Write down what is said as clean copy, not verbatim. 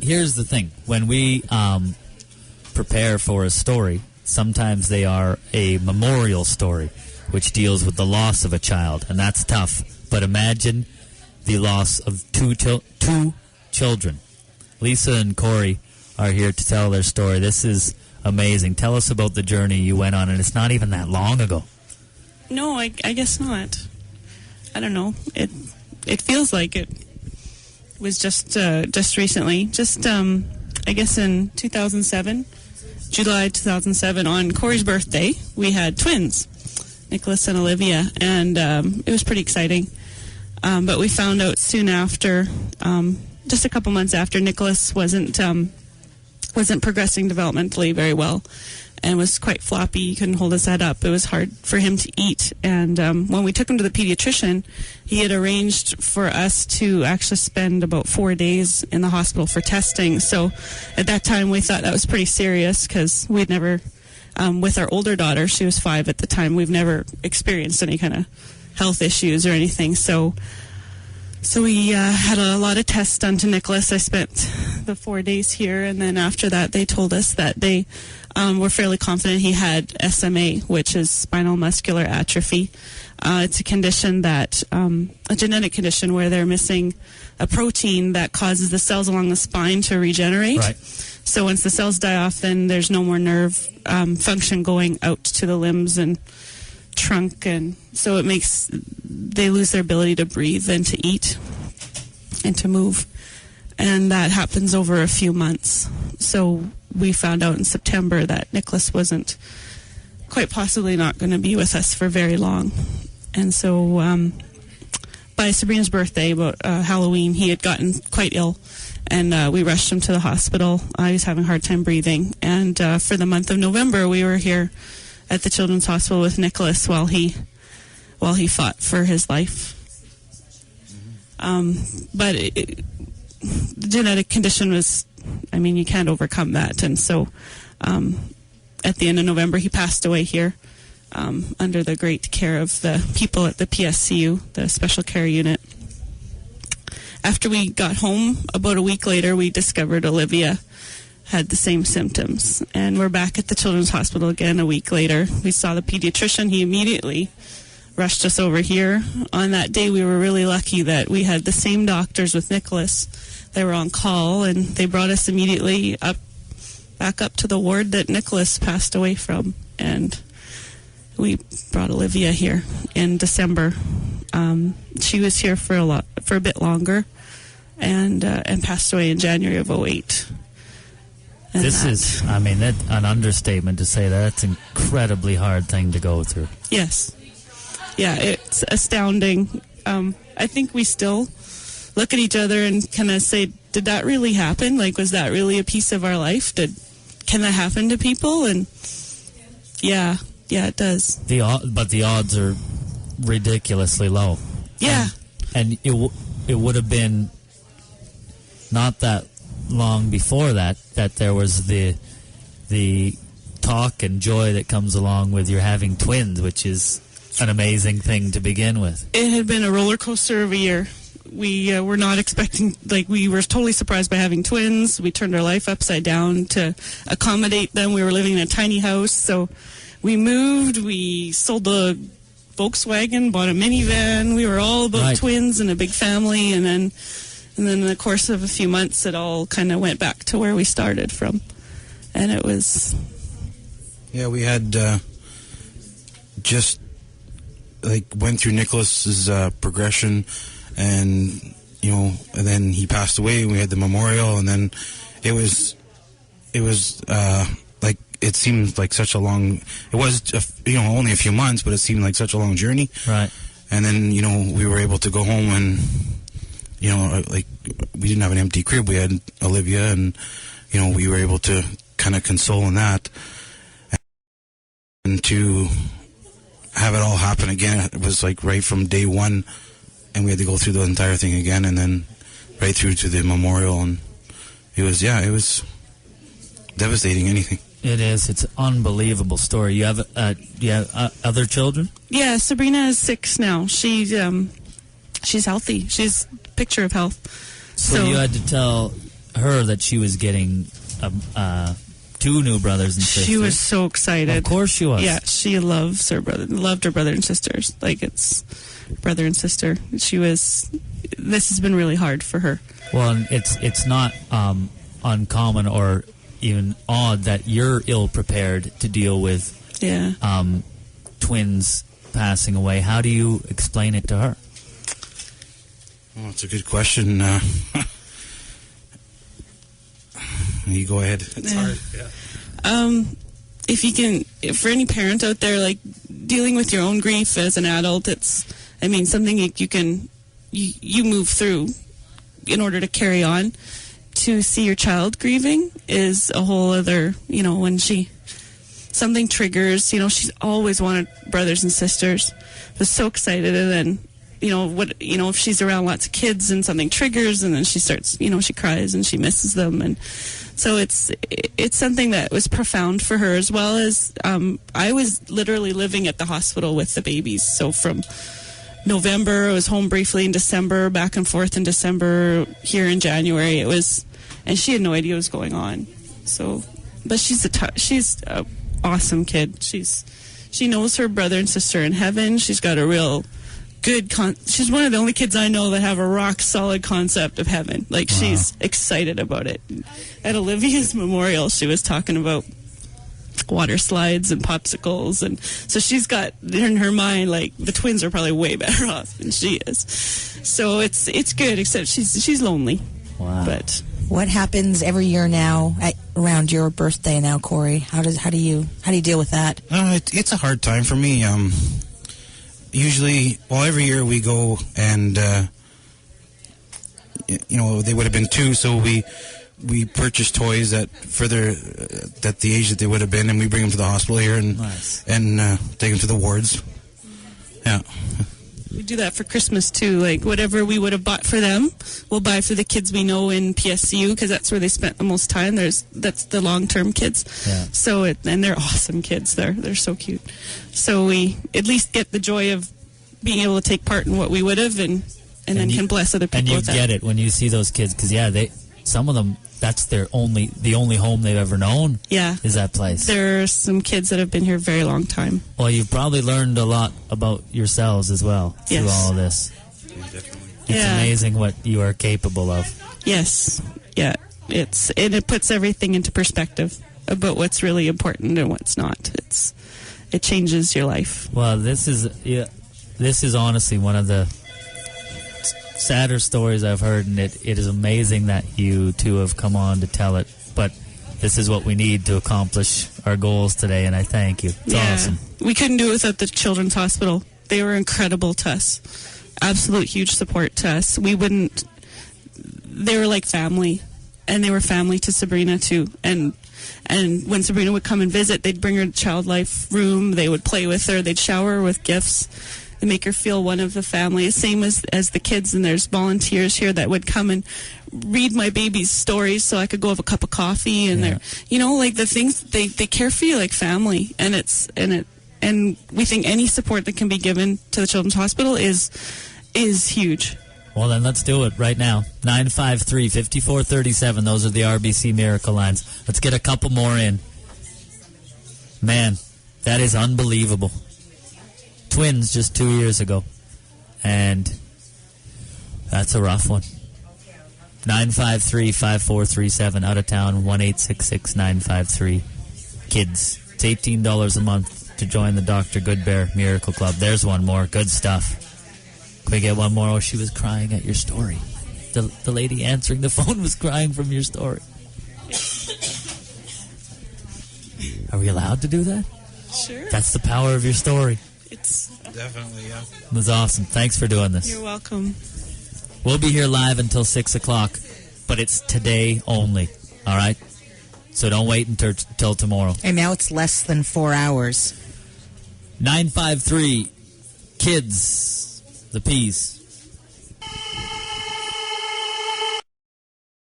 here's the thing. When we prepare for a story, sometimes they are a memorial story, which deals with the loss of a child, and that's tough. But imagine the loss of two children. Lisa and Corrie are here to tell their story. This is amazing. Tell us about the journey you went on, and it's not even that long ago. No, I guess not. I don't know. It feels like it was just recently. I guess in 2007, July 2007, on Corey's birthday, we had twins, Nicholas and Olivia, and it was pretty exciting. But we found out soon after, just a couple months after, Nicholas wasn't progressing developmentally very well and was quite floppy. He couldn't hold his head up. It was hard for him to eat. And when we took him to the pediatrician, he had arranged for us to actually spend about 4 days in the hospital for testing. So at that time, we thought that was pretty serious because we'd never, with our older daughter, she was 5 at the time, we've never experienced any kind of health issues or anything. So we had a lot of tests done to Nicholas. I spent the 4 days here, and then after that, they told us that they were fairly confident he had SMA, which is spinal muscular atrophy. It's a condition that, a genetic condition where they're missing a protein that causes the cells along the spine to regenerate. Right. So once the cells die off, then there's no more nerve function going out to the limbs and trunk, and so they lose their ability to breathe and to eat and to move, and that happens over a few months. So we found out in September that Nicholas wasn't quite possibly not going to be with us for very long. And so by Sabrina's birthday, about Halloween, he had gotten quite ill, and we rushed him to the hospital. He was having a hard time breathing, and for the month of November, we were here at the Children's Hospital with Nicholas while he fought for his life. But the genetic condition was, you can't overcome that. And so at the end of November, he passed away here under the great care of the people at the PSCU, the special care unit. After we got home, about a week later, we discovered Olivia had the same symptoms, and we're back at the Children's Hospital again a week later. We saw the pediatrician. He immediately rushed us over here. On that day, we were really lucky that we had the same doctors with Nicholas. They were on call, and they brought us immediately back up to the ward that Nicholas passed away from, and we brought Olivia here in December. She was here for a bit longer, and passed away in January of 2008. This is, an understatement to say that. That's an incredibly hard thing to go through. Yes. Yeah, it's astounding. I think we still look at each other and kind of say, did that really happen? Like, was that really a piece of our life? Can that happen to people? And yeah, it does. But the odds are ridiculously low. Yeah. And it would have been not that long before that there was the talk and joy that comes along with your having twins, which is an amazing thing to begin with. It had been a roller coaster of a year. We were not expecting, we were totally surprised by having twins. We turned our life upside down to accommodate them. We were living in a tiny house, so we moved, we sold the Volkswagen, bought a minivan. We were all about twins and a big family, and then in the course of a few months, it all kind of went back to where we started from. And it was... Yeah, we had went through Nicholas's progression, and, and then he passed away, and we had the memorial, and then it was it seemed like such a long... It was, only a few months, but it seemed like such a long journey. Right. And then, we were able to go home and... we didn't have an empty crib. We had Olivia, and, we were able to kind of console in that. And to have it all happen again, it was right from day one, and we had to go through the entire thing again, and then right through to the memorial, and it was devastating, anything. It is. It's an unbelievable story. You have other children? Yeah, Sabrina is 6 now. She's healthy. She's a picture of health. So you had to tell her that she was getting 2 new brothers and sisters. She was so excited. Of course she was. Yeah, she loved her brother and sisters. Like, it's brother and sister. This has been really hard for her. Well, it's not uncommon or even odd that you're ill-prepared to deal with twins passing away. How do you explain it to her? Well, it's a good question. You go ahead. It's hard. Yeah. If you can, for any parent out there, like, dealing with your own grief as an adult, it's, I mean, something you move through in order to carry on. To see your child grieving is a whole other, when something triggers, she's always wanted brothers and sisters, was so excited, and then, if she's around lots of kids and something triggers, and then she starts, she cries and she misses them, and so it's something that was profound for her, as well as, I was literally living at the hospital with the babies, so from November, I was home briefly in December, back and forth in December, here in January, and she had no idea what was going on. So, but she's a awesome kid. She knows her brother and sister in heaven. She's got a real good she's one of the only kids I know that have a rock solid concept of heaven. Like, wow. She's excited about it. At Olivia's memorial, she was talking about water slides and popsicles, and so she's got in her mind, like, the twins are probably way better off than she is. So it's good, except she's lonely. Wow. But what happens every year now around your birthday now, Corey? How do you deal with that? It's a hard time for me. Usually, every year we go and they would have been 2, so we purchase toys at the age that they would have been, and we bring them to the hospital here and take them to the wards. Yeah. We do that for Christmas too. Like, whatever we would have bought for them, we'll buy for the kids we know in PSCU, because that's where they spent the most time. That's the long-term kids. Yeah. So and they're awesome kids. They're so cute. So we at least get the joy of being able to take part in what we would have, and then can bless other people. And you with get that. it when you see those kids, because some of them, that's the only home they've ever known. Yeah, is that place. There are some kids that have been here a very long time. Well, you've probably learned a lot about yourselves as well through all of this. It's amazing what you are capable of. Yes, yeah. It puts everything into perspective about what's really important and what's not. It changes your life. Well, this is honestly one of the sadder stories I've heard, and it is amazing that you two have come on to tell it, but this is what we need to accomplish our goals today, and I thank you. It's awesome. We couldn't do it without the Children's Hospital. They were incredible to us. Absolute huge support to us. They were like family, and they were family to Sabrina too, and when Sabrina would come and visit, they'd bring her to Child Life room, they would play with her, they'd shower her with gifts. They make her feel one of the family, same as the kids, and there's volunteers here that would come and read my baby's stories so I could go have a cup of coffee, and they're, like the things, they care for you like family, and we think any support that can be given to the Children's Hospital is huge. Well, then let's do it right now. 953-5437. Those are the RBC Miracle Lines. Let's get a couple more in. Man, that is unbelievable. Twins just 2 years ago. And that's a rough one. 953-5437. Out of town, 1-866-953. Kids. It's $18 a month to join the Dr. Goodbear Miracle Club. There's one more. Good stuff. Can we get one more? Oh, she was crying at your story. The lady answering the phone was crying from your story. Are we allowed to do that? Sure. That's the power of your story. It's definitely, yeah. It was awesome. Thanks for doing this. You're welcome. We'll be here live until 6 o'clock, but it's today only. All right? So don't wait until tomorrow. And now it's less than 4 hours. 953 Kids. The Peas.